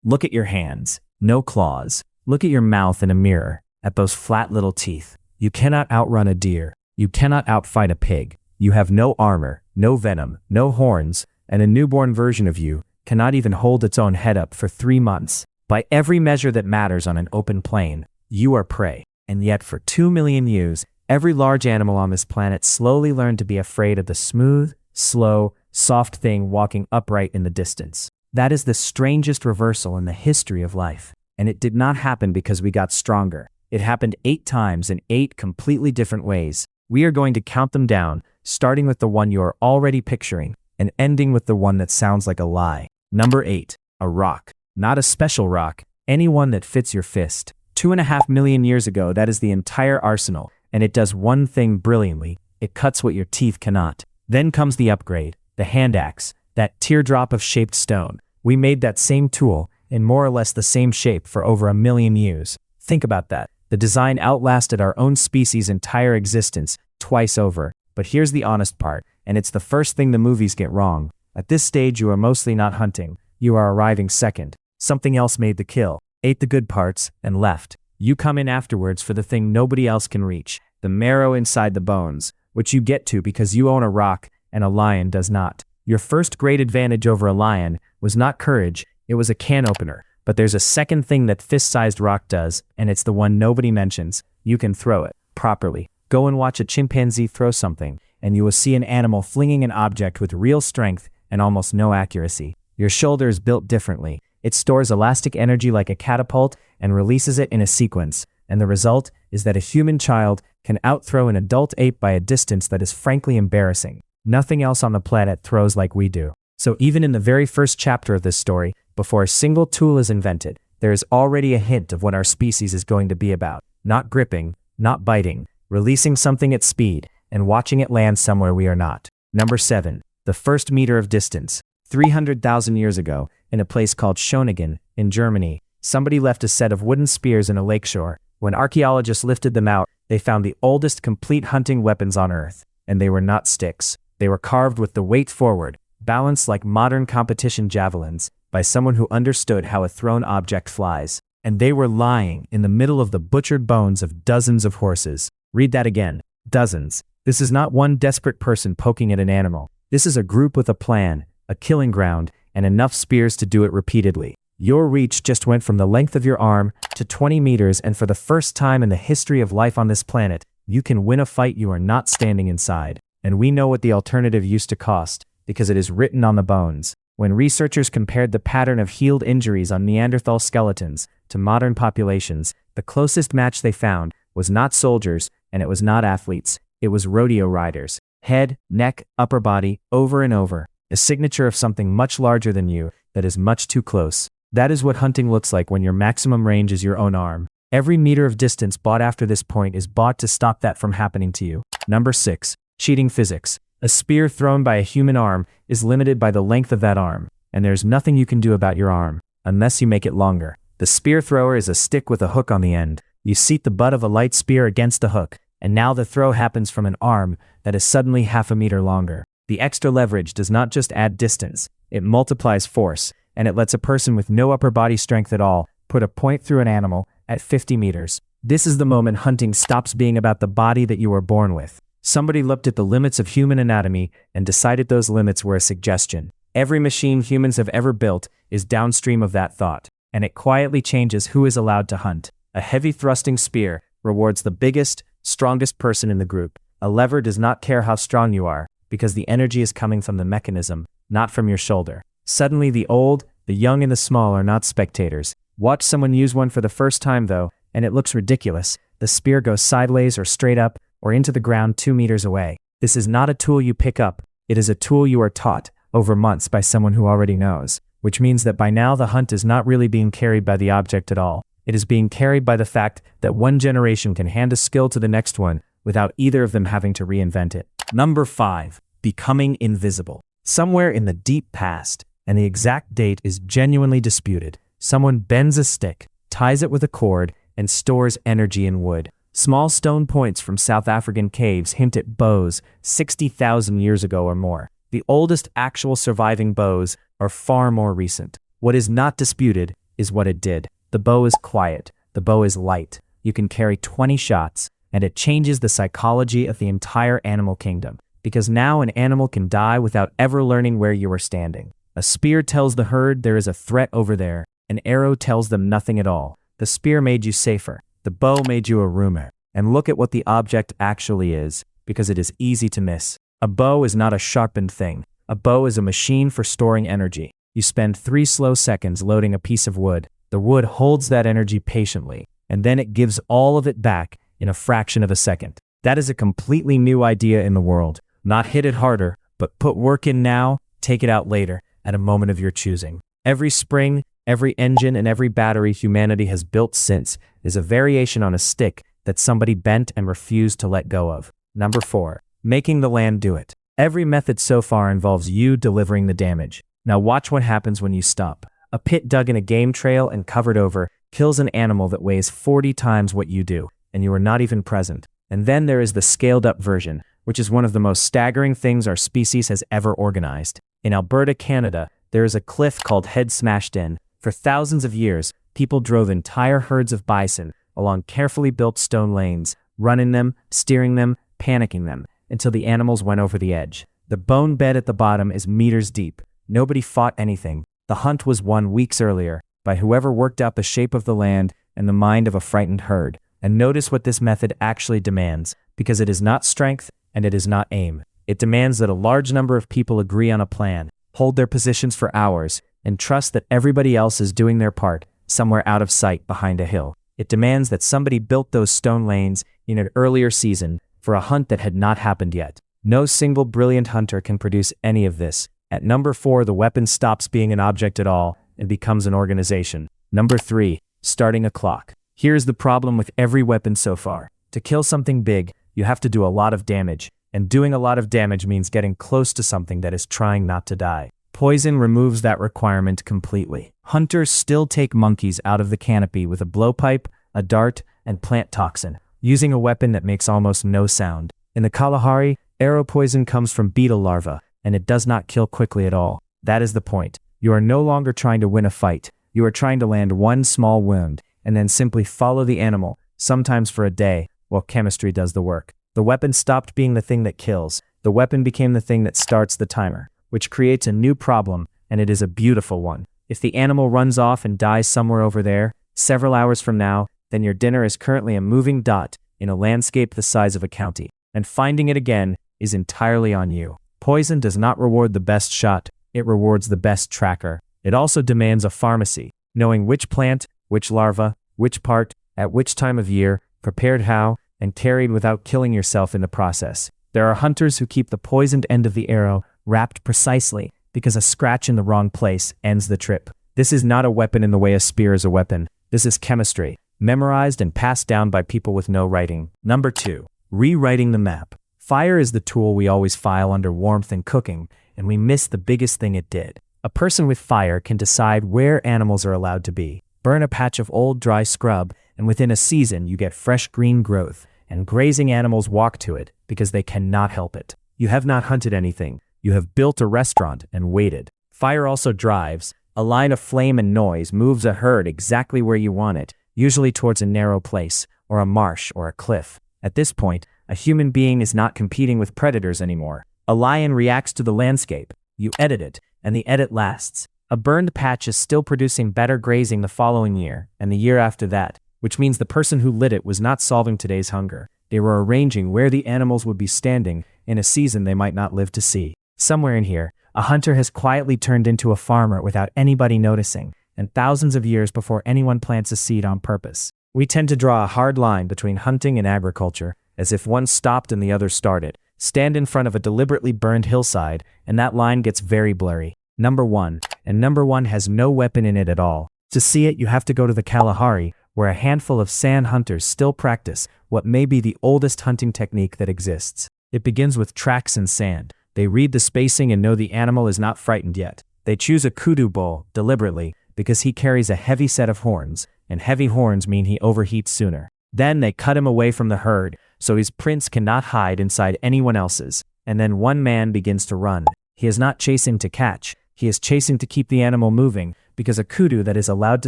Look at your hands. No claws. Look at your mouth in a mirror. At those flat little teeth. You cannot outrun a deer. You cannot outfight a pig. You have no armor, no venom, no horns, and a newborn version of you cannot even hold its own head up for 3 months. By every measure that matters on an open plain, you are prey. And yet for 2 million years, every large animal on this planet slowly learned to be afraid of the smooth, slow, soft thing walking upright in the distance. That is the strangest reversal in the history of life. And it did not happen because we got stronger. It happened 8 times in 8 completely different ways. We are going to count them down, starting with the one you are already picturing, and ending with the one that sounds like a lie. Number 8. A rock. Not a special rock, any one that fits your fist. 2.5 million years ago, that is the entire arsenal, and it does one thing brilliantly. It cuts what your teeth cannot. Then comes the upgrade, the hand axe, that teardrop of shaped stone. We made that same tool, in more or less the same shape for over 1 million years. Think about that. The design outlasted our own species' entire existence, twice over. But here's the honest part, and it's the first thing the movies get wrong. At this stage you are mostly not hunting. You are arriving second. Something else made the kill, ate the good parts, and left. You come in afterwards for the thing nobody else can reach, the marrow inside the bones, which you get to because you own a rock and a lion does not. Your first great advantage over a lion was not courage, it was a can opener. But there's a second thing that fist-sized rock does, and it's the one nobody mentions. You can throw it properly. Go and watch a chimpanzee throw something, and you will see an animal flinging an object with real strength and almost no accuracy. Your shoulder is built differently. It stores elastic energy like a catapult and releases it in a sequence, and the result is that a human child can outthrow an adult ape by a distance that is frankly embarrassing. Nothing else on the planet throws like we do. So even in the very first chapter of this story, before a single tool is invented, there is already a hint of what our species is going to be about. Not gripping, not biting, releasing something at speed, and watching it land somewhere we are not. Number 7. The first meter of distance. 300,000 years ago, in a place called Schöningen, in Germany, somebody left a set of wooden spears in a lakeshore. When archaeologists lifted them out, they found the oldest complete hunting weapons on Earth. And they were not sticks. They were carved with the weight forward, balanced like modern competition javelins, by someone who understood how a thrown object flies. And they were lying in the middle of the butchered bones of dozens of horses. Read that again. Dozens. This is not one desperate person poking at an animal. This is a group with a plan, a killing ground, and enough spears to do it repeatedly. Your reach just went from the length of your arm to 20 meters, and for the first time in the history of life on this planet, you can win a fight you are not standing inside. And we know what the alternative used to cost, because it is written on the bones. When researchers compared the pattern of healed injuries on Neanderthal skeletons to modern populations, the closest match they found was not soldiers, and it was not athletes. It was rodeo riders. Head, neck, upper body, over and over. A signature of something much larger than you that is much too close. That is what hunting looks like when your maximum range is your own arm. Every meter of distance bought after this point is bought to stop that from happening to you. Number 6. Cheating physics. A spear thrown by a human arm is limited by the length of that arm, and there's nothing you can do about your arm, unless you make it longer. The spear thrower is a stick with a hook on the end. You seat the butt of a light spear against the hook, and now the throw happens from an arm that is suddenly half a meter longer. The extra leverage does not just add distance, it multiplies force, and it lets a person with no upper body strength at all put a point through an animal at 50 meters. This is the moment hunting stops being about the body that you were born with. Somebody looked at the limits of human anatomy and decided those limits were a suggestion. Every machine humans have ever built is downstream of that thought, and it quietly changes who is allowed to hunt. A heavy thrusting spear rewards the biggest, strongest person in the group. A lever does not care how strong you are, because the energy is coming from the mechanism, not from your shoulder. Suddenly the old, the young and the small are not spectators. Watch someone use one for the first time though, and it looks ridiculous. The spear goes sideways or straight up, or into the ground 2 meters away. This is not a tool you pick up, it is a tool you are taught, over months by someone who already knows. Which means that by now the hunt is not really being carried by the object at all. It is being carried by the fact that one generation can hand a skill to the next one, without either of them having to reinvent it. Number 5. Becoming invisible. Somewhere in the deep past, and the exact date is genuinely disputed, someone bends a stick, ties it with a cord, and stores energy in wood. Small stone points from South African caves hint at bows 60,000 years ago or more. The oldest actual surviving bows are far more recent. What is not disputed is what it did. The bow is quiet. The bow is light. You can carry 20 shots, and it changes the psychology of the entire animal kingdom. Because now an animal can die without ever learning where you are standing. A spear tells the herd there is a threat over there. An arrow tells them nothing at all. The spear made you safer. The bow made you a rumor. And look at what the object actually is, because it is easy to miss. A bow is not a sharpened thing. A bow is a machine for storing energy. You spend 3 slow seconds loading a piece of wood. The wood holds that energy patiently, and then it gives all of it back in a fraction of a second. That is a completely new idea in the world. Not hit it harder, but put work in now, take it out later, at a moment of your choosing. Every spring, every engine, and every battery humanity has built since is a variation on a stick that somebody bent and refused to let go of. Number 4. Making the land do it. Every method so far involves you delivering the damage. Now watch what happens when you stop. A pit dug in a game trail and covered over kills an animal that weighs 40 times what you do, and you are not even present. And then there is the scaled-up version, which is one of the most staggering things our species has ever organized. In Alberta, Canada, there is a cliff called Head Smashed In. For thousands of years, people drove entire herds of bison along carefully built stone lanes, running them, steering them, panicking them, until the animals went over the edge. The bone bed at the bottom is meters deep. Nobody fought anything. The hunt was won weeks earlier by whoever worked out the shape of the land and the mind of a frightened herd. And notice what this method actually demands, because it is not strength and it is not aim. It demands that a large number of people agree on a plan, hold their positions for hours, and trust that everybody else is doing their part, somewhere out of sight behind a hill. It demands that somebody built those stone lanes in an earlier season for a hunt that had not happened yet. No single brilliant hunter can produce any of this. At number 4, the weapon stops being an object at all and becomes an organization. Number 3, starting a clock. Here's the problem with every weapon so far. To kill something big, you have to do a lot of damage, and doing a lot of damage means getting close to something that is trying not to die. Poison removes that requirement completely. Hunters still take monkeys out of the canopy with a blowpipe, a dart, and plant toxin, using a weapon that makes almost no sound. In the Kalahari, arrow poison comes from beetle larvae, and it does not kill quickly at all. That is the point. You are no longer trying to win a fight. You are trying to land one small wound, and then simply follow the animal, sometimes for a day, while chemistry does the work. The weapon stopped being the thing that kills. The weapon became the thing that starts the timer, which creates a new problem, and it is a beautiful one. If the animal runs off and dies somewhere over there, several hours from now, then your dinner is currently a moving dot in a landscape the size of a county, and finding it again is entirely on you. Poison does not reward the best shot, it rewards the best tracker. It also demands a pharmacy, knowing which plant, which larva, which part, at which time of year, prepared how, and carried without killing yourself in the process. There are hunters who keep the poisoned end of the arrow wrapped precisely because a scratch in the wrong place ends the trip. This is not a weapon in the way a spear is a weapon. This is chemistry, memorized and passed down by people with no writing. Number 2, rewriting the map. Fire is the tool we always file under warmth and cooking, and we miss the biggest thing it did. A person with fire can decide where animals are allowed to be. Burn a patch of old dry scrub, and within a season you get fresh green growth, and grazing animals walk to it because they cannot help it. You have not hunted anything. You have built a restaurant and waited. Fire also drives. A line of flame and noise moves a herd exactly where you want it, usually towards a narrow place, or a marsh, or a cliff. At this point, a human being is not competing with predators anymore. A lion reacts to the landscape. You edit it, and the edit lasts. A burned patch is still producing better grazing the following year, and the year after that, which means the person who lit it was not solving today's hunger. They were arranging where the animals would be standing in a season they might not live to see. Somewhere in here, a hunter has quietly turned into a farmer without anybody noticing, and thousands of years before anyone plants a seed on purpose. We tend to draw a hard line between hunting and agriculture, as if one stopped and the other started. Stand in front of a deliberately burned hillside, and that line gets very blurry. Number 1, and number 1 has no weapon in it at all. To see it, you have to go to the Kalahari, where a handful of sand hunters still practice what may be the oldest hunting technique that exists. It begins with tracks in sand. They read the spacing and know the animal is not frightened yet. They choose a kudu bull, deliberately, because he carries a heavy set of horns, and heavy horns mean he overheats sooner. Then they cut him away from the herd, so his prints cannot hide inside anyone else's. And then one man begins to run. He is not chasing to catch. He is chasing to keep the animal moving, because a kudu that is allowed to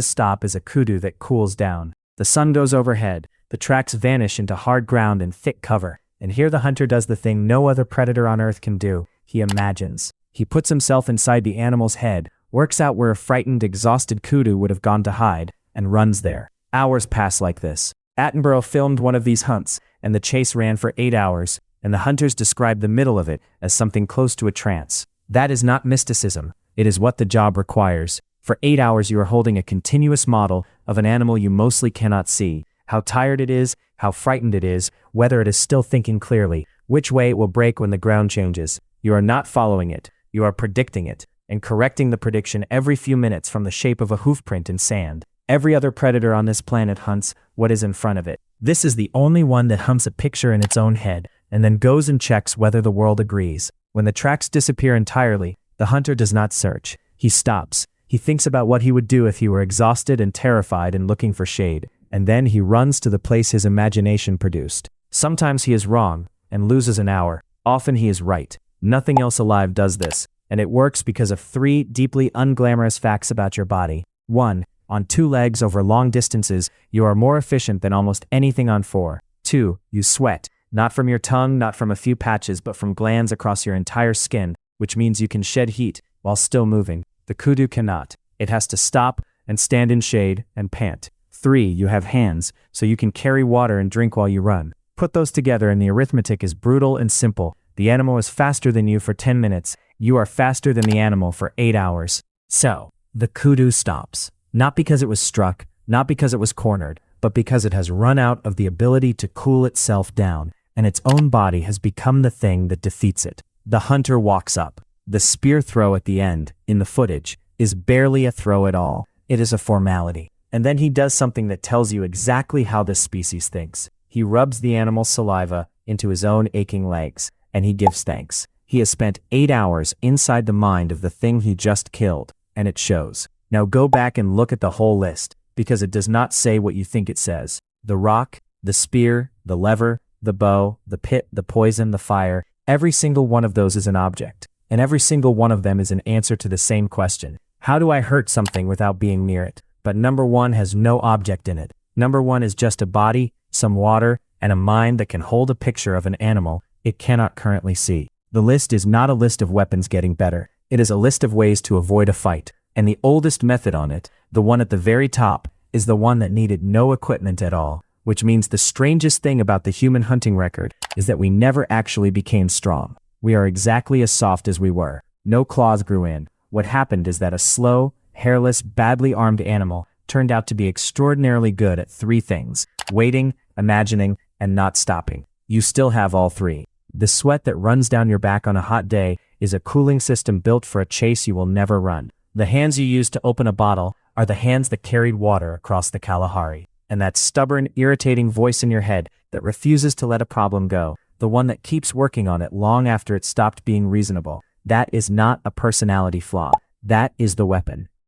stop is a kudu that cools down. The sun goes overhead, the tracks vanish into hard ground and thick cover, and here the hunter does the thing no other predator on earth can do. He imagines. He puts himself inside the animal's head, works out where a frightened, exhausted kudu would have gone to hide, and runs there. Hours pass like this. Attenborough filmed one of these hunts, and the chase ran for 8 hours, and the hunters described the middle of it as something close to a trance. That is not mysticism. It is what the job requires. For 8 hours you are holding a continuous model of an animal you mostly cannot see. How tired it is, how frightened it is, whether it is still thinking clearly, which way it will break when the ground changes. You are not following it. You are predicting it, and correcting the prediction every few minutes from the shape of a hoofprint in sand. Every other predator on this planet hunts what is in front of it. This is the only one that humps a picture in its own head, and then goes and checks whether the world agrees. When the tracks disappear entirely, the hunter does not search. He stops. He thinks about what he would do if he were exhausted and terrified and looking for shade, and then he runs to the place his imagination produced. Sometimes he is wrong, and loses an hour. Often he is right. Nothing else alive does this, and it works because of 3 deeply unglamorous facts about your body. 1. On 2 legs over long distances, you are more efficient than almost anything on 4. 2. You sweat, not from your tongue, not from a few patches, but from glands across your entire skin, which means you can shed heat while still moving. The kudu cannot. It has to stop and stand in shade and pant. 3. You have hands, so you can carry water and drink while you run. Put those together and the arithmetic is brutal and simple. The animal is faster than you for 10 minutes. You are faster than the animal for 8 hours. So, the kudu stops. Not because it was struck, not because it was cornered, but because it has run out of the ability to cool itself down, and its own body has become the thing that defeats it. The hunter walks up. The spear throw at the end, in the footage, is barely a throw at all. It is a formality. And then he does something that tells you exactly how this species thinks. He rubs the animal's saliva into his own aching legs, and he gives thanks. He has spent 8 hours inside the mind of the thing he just killed, and it shows. Now go back and look at the whole list, because it does not say what you think it says. The rock, the spear, the lever, the bow, the pit, the poison, the fire, every single one of those is an object. And every single one of them is an answer to the same question. How do I hurt something without being near it? But number 1 has no object in it. Number 1 is just a body, some water, and a mind that can hold a picture of an animal it cannot currently see. The list is not a list of weapons getting better. It is a list of ways to avoid a fight. And the oldest method on it, the one at the very top, is the one that needed no equipment at all. Which means the strangest thing about the human hunting record is that we never actually became strong. We are exactly as soft as we were. No claws grew in. What happened is that a slow, hairless, badly armed animal turned out to be extraordinarily good at 3 things: waiting, imagining, and not stopping. You still have all 3. The sweat that runs down your back on a hot day is a cooling system built for a chase you will never run. The hands you used to open a bottle are the hands that carried water across the Kalahari. And that stubborn, irritating voice in your head that refuses to let a problem go, the one that keeps working on it long after it stopped being reasonable, that is not a personality flaw. That is the weapon.